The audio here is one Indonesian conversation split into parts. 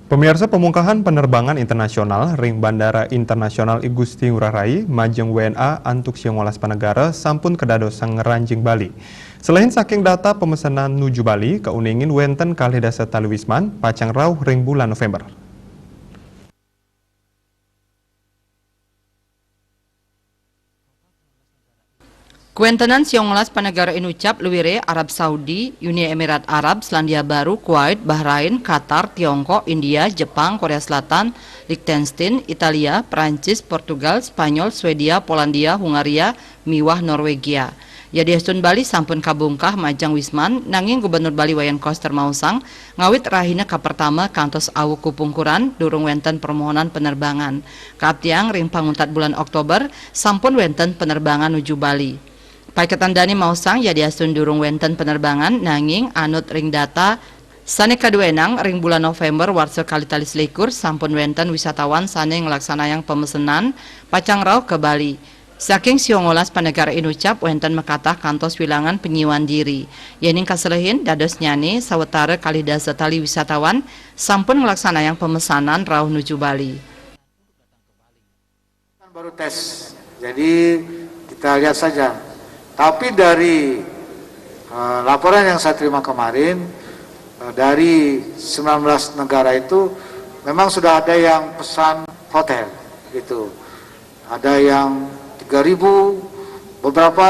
Pemirsa, pemungkahan penerbangan internasional ring Bandara Internasional I Gusti Ngurah Rai Majeng WNA antuk siang welas panegara sampun kedadosan ngeranjing Bali. Selain saking data pemesanan nuju Bali, keuningin wenten kalih dasa tali wisman pacang rauh ring bulan November. Kuentenan sionglas panegara inucap luwire Arab Saudi, Uni Emirat Arab, Selandia Baru, Kuwait, Bahrain, Qatar, Tiongkok, India, Jepang, Korea Selatan, Liechtenstein, Italia, Prancis, Portugal, Spanyol, Swedia, Polandia, Hungaria, miwah Norwegia. Ya diastun Bali sampun kabungkah majang wisman nanging Gubernur Bali Wayan Koster Mausang ngawit rahina ka pertama kantos awu kupungkuran durung wenten permohonan penerbangan. Katiang ring panguntat bulan Oktober sampun wenten penerbangan nuju Bali. Paiketan Dani Mausang ya diasun durung wenten penerbangan nanging anut ring data sane kaduenang ring bulan November warsa kali-tali selikur sampun wenten wisatawan sane ngelaksanayang pemesenan pacang rauh ke Bali. Saking siongolas panegara inucap wenten mekatah kantos wilangan penyiwan diri. Yening kaselehin dados nyane sawetara kali dasa tali wisatawan sampun ngelaksanayang pemesanan rauh nuju Bali. Baru tes, jadi kita lihat saja. Tapi dari laporan yang saya terima kemarin, dari 19 negara itu memang sudah ada yang pesan hotel gitu. Ada yang 3.000, beberapa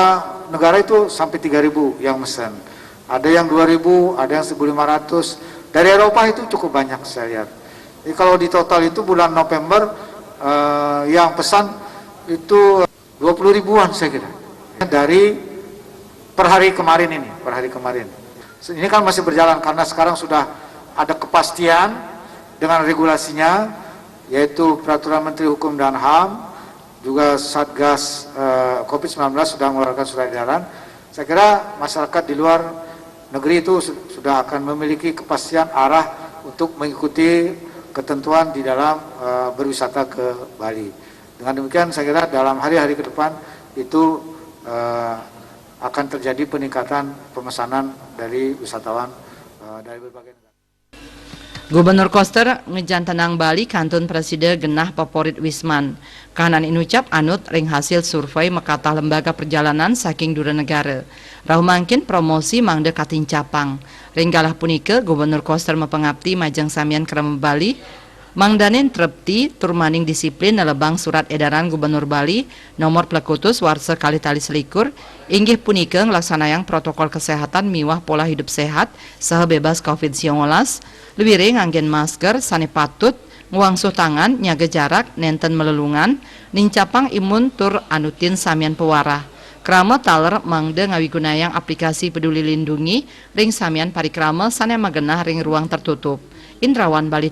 negara itu sampai 3.000 yang pesan. Ada yang 2.000, ada yang 1.500. Dari Eropa itu cukup banyak saya lihat. Jadi kalau di total itu bulan November yang pesan itu 20 ribuan saya kira. Dari per hari kemarin ini, Ini kan masih berjalan karena sekarang sudah ada kepastian dengan regulasinya, yaitu Peraturan Menteri Hukum dan HAM, juga Satgas COVID-19 sudah mengeluarkan surat edaran. Saya kira masyarakat di luar negeri itu sudah akan memiliki kepastian arah untuk mengikuti ketentuan di dalam berwisata ke Bali. Dengan demikian saya kira dalam hari-hari ke depan itu akan terjadi peningkatan pemesanan dari wisatawan dari berbagai negara. Gubernur Koster ngejantanang Bali kantun presiden genah favorit wisman. Kahanan inucap anut ring hasil survei mekatah lembaga perjalanan saking dura negara. Rauh mangkin promosi mangde katin capang. Ringgalah punike Gubernur Koster mepengabdi majang samian krem Bali. Mangdanin trepti turmaning disiplin nelebang surat edaran Gubernur Bali nomor plekutus warsa kali-tali selikur inggih punika ngelaksanayang protokol kesehatan miwah pola hidup sehat saha bebas COVID-19 leuwih nganggen masker sane patut nguangsuh tangan nyaga jarak nenten melelungan nincapang imun tur anutin samian pewarah krama taler mangde ngawigunayang aplikasi peduli lindungi ring samian parikrama sane magenah ring ruang tertutup. Indrawan Bali.